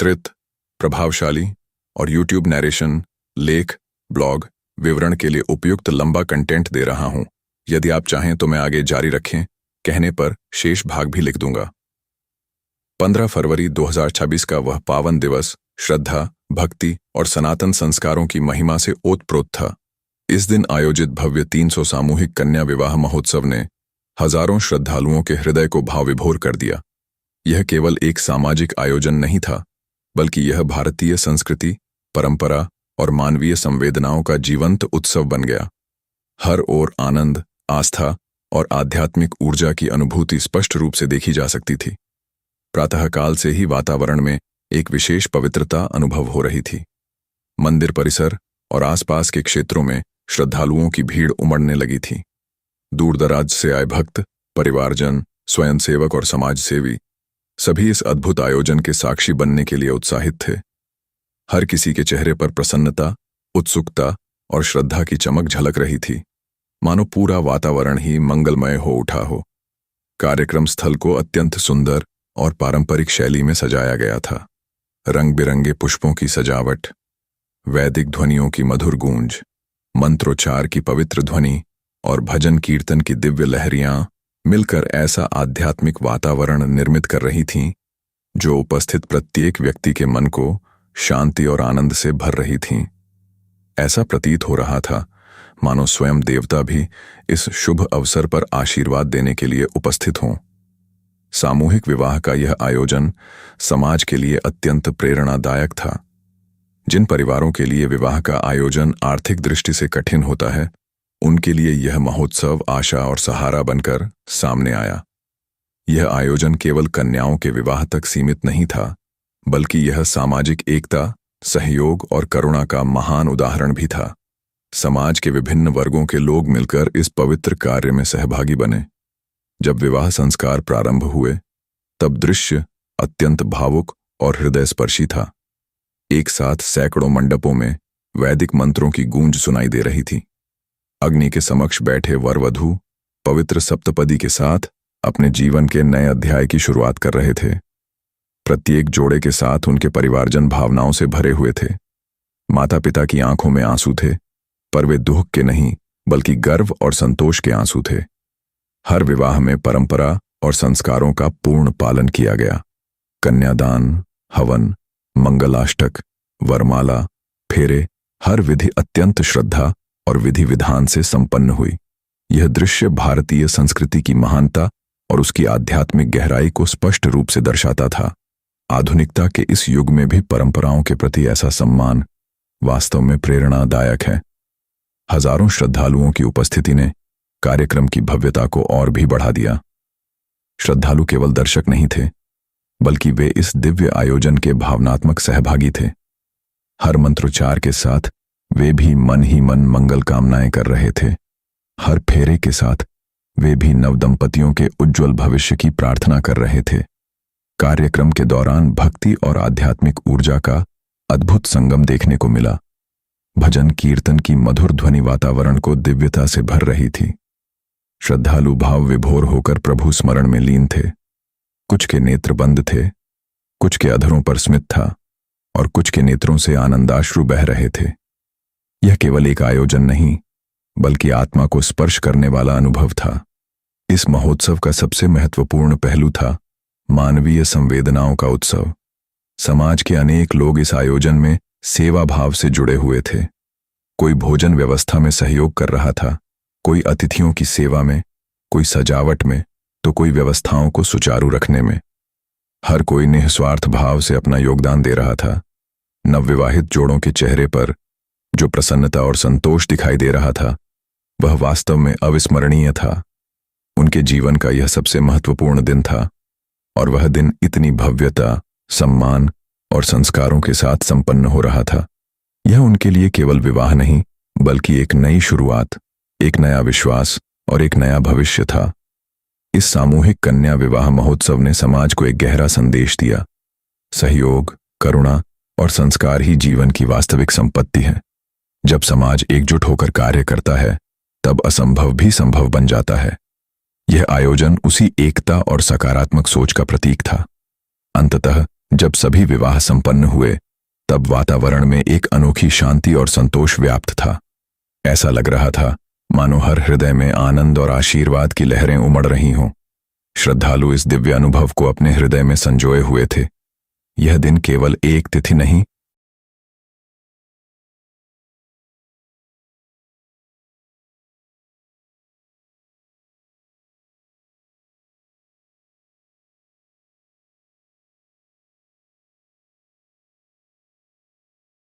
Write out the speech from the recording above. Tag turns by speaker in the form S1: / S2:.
S1: विस्तृत, प्रभावशाली और यूट्यूब नरेशन, लेख, ब्लॉग, विवरण के लिए उपयुक्त लंबा कंटेंट दे रहा हूं। यदि आप चाहें तो मैं आगे जारी रखें, कहने पर शेष भाग भी लिख दूंगा। 15 फरवरी 2026 का वह पावन दिवस श्रद्धा, भक्ति और सनातन संस्कारों की महिमा से ओतप्रोत था। इस दिन आयोजित भव्य 300 सामूहिक कन्या विवाह महोत्सव ने हजारों श्रद्धालुओं के हृदय को भावविभोर कर दिया। यह केवल एक सामाजिक आयोजन नहीं था, बल्कि यह भारतीय संस्कृति, परंपरा और मानवीय संवेदनाओं का जीवंत उत्सव बन गया। हर ओर आनंद, आस्था और आध्यात्मिक ऊर्जा की अनुभूति स्पष्ट रूप से देखी जा सकती थी। प्रातःकाल से ही वातावरण में एक विशेष पवित्रता अनुभव हो रही थी। मंदिर परिसर और आसपास के क्षेत्रों में श्रद्धालुओं की भीड़ उमड़ने लगी थी। दूर दराज से आए भक्त, परिवारजन, स्वयंसेवक और समाजसेवी सभी इस अद्भुत आयोजन के साक्षी बनने के लिए उत्साहित थे। हर किसी के चेहरे पर प्रसन्नता, उत्सुकता और श्रद्धा की चमक झलक रही थी, मानो पूरा वातावरण ही मंगलमय हो उठा हो। कार्यक्रम स्थल को अत्यंत सुंदर और पारंपरिक शैली में सजाया गया था। रंग बिरंगे पुष्पों की सजावट, वैदिक ध्वनियों की मधुर गूंज, मंत्रोच्चार की पवित्र ध्वनि और भजन कीर्तन की दिव्य लहरियां मिलकर ऐसा आध्यात्मिक वातावरण निर्मित कर रही थीं, जो उपस्थित प्रत्येक व्यक्ति के मन को शांति और आनंद से भर रही थीं। ऐसा प्रतीत हो रहा था मानो स्वयं देवता भी इस शुभ अवसर पर आशीर्वाद देने के लिए उपस्थित हों। सामूहिक विवाह का यह आयोजन समाज के लिए अत्यंत प्रेरणादायक था। जिन परिवारों के लिए विवाह का आयोजन आर्थिक दृष्टि से कठिन होता है, उनके लिए यह महोत्सव आशा और सहारा बनकर सामने आया। यह आयोजन केवल कन्याओं के विवाह तक सीमित नहीं था, बल्कि यह सामाजिक एकता, सहयोग और करुणा का महान उदाहरण भी था। समाज के विभिन्न वर्गों के लोग मिलकर इस पवित्र कार्य में सहभागी बने। जब विवाह संस्कार प्रारंभ हुए, तब दृश्य अत्यंत भावुक और हृदयस्पर्शी था। एक साथ सैकड़ों मंडपों में वैदिक मंत्रों की गूंज सुनाई दे रही थी। अग्नि के समक्ष बैठे वर वधू पवित्र सप्तपदी के साथ अपने जीवन के नए अध्याय की शुरुआत कर रहे थे। प्रत्येक जोड़े के साथ उनके परिवारजन भावनाओं से भरे हुए थे। माता पिता की आंखों में आंसू थे, पर वे दुख के नहीं बल्कि गर्व और संतोष के आंसू थे। हर विवाह में परंपरा और संस्कारों का पूर्ण पालन किया गया। कन्यादान, हवन, मंगलाष्टक, वरमाला, फेरे, हर विधि अत्यंत श्रद्धा और विधि विधान से संपन्न हुई। यह दृश्य भारतीय संस्कृति की महानता और उसकी आध्यात्मिक गहराई को स्पष्ट रूप से दर्शाता था। आधुनिकता के इस युग में भी परंपराओं के प्रति ऐसा सम्मान वास्तव में प्रेरणादायक है। हजारों श्रद्धालुओं की उपस्थिति ने कार्यक्रम की भव्यता को और भी बढ़ा दिया। श्रद्धालु केवल दर्शक नहीं थे, बल्कि वे इस दिव्य आयोजन के भावनात्मक सहभागी थे। हर मंत्रोच्चार के साथ वे भी मन ही मन मंगल कामनाएं कर रहे थे। हर फेरे के साथ वे भी नवदंपतियों के उज्जवल भविष्य की प्रार्थना कर रहे थे। कार्यक्रम के दौरान भक्ति और आध्यात्मिक ऊर्जा का अद्भुत संगम देखने को मिला। भजन कीर्तन की मधुर ध्वनि वातावरण को दिव्यता से भर रही थी। श्रद्धालु भाव विभोर होकर प्रभु स्मरण में लीन थे। कुछ के नेत्र बंद थे, कुछ के अधरों पर स्मित था और कुछ के नेत्रों से आनंदाश्रु बह रहे थे। यह केवल एक आयोजन नहीं, बल्कि आत्मा को स्पर्श करने वाला अनुभव था। इस महोत्सव का सबसे महत्वपूर्ण पहलू था मानवीय संवेदनाओं का उत्सव। समाज के अनेक लोग इस आयोजन में सेवा भाव से जुड़े हुए थे। कोई भोजन व्यवस्था में सहयोग कर रहा था, कोई अतिथियों की सेवा में, कोई सजावट में, तो कोई व्यवस्थाओं को सुचारू रखने में। हर कोई निस्वार्थ भाव से अपना योगदान दे रहा था। नवविवाहित जोड़ों के चेहरे पर जो प्रसन्नता और संतोष दिखाई दे रहा था, वह वास्तव में अविस्मरणीय था। उनके जीवन का यह सबसे महत्वपूर्ण दिन था, और वह दिन इतनी भव्यता, सम्मान और संस्कारों के साथ संपन्न हो रहा था। यह उनके लिए केवल विवाह नहीं, बल्कि एक नई शुरुआत, एक नया विश्वास और एक नया भविष्य था। इस सामूहिक कन्या विवाह महोत्सव ने समाज को एक गहरा संदेश दिया। सहयोग, करुणा और संस्कार ही जीवन की वास्तविक संपत्ति है। जब समाज एकजुट होकर कार्य करता है, तब असंभव भी संभव बन जाता है। यह आयोजन उसी एकता और सकारात्मक सोच का प्रतीक था। अंततः जब सभी विवाह संपन्न हुए तब वातावरण में एक अनोखी शांति और संतोष व्याप्त था। ऐसा लग रहा था मानो हर हृदय में आनंद और आशीर्वाद की लहरें उमड़ रही हों। श्रद्धालु इस दिव्य अनुभव को अपने हृदय में संजोए हुए थे। यह दिन केवल एक तिथि नहीं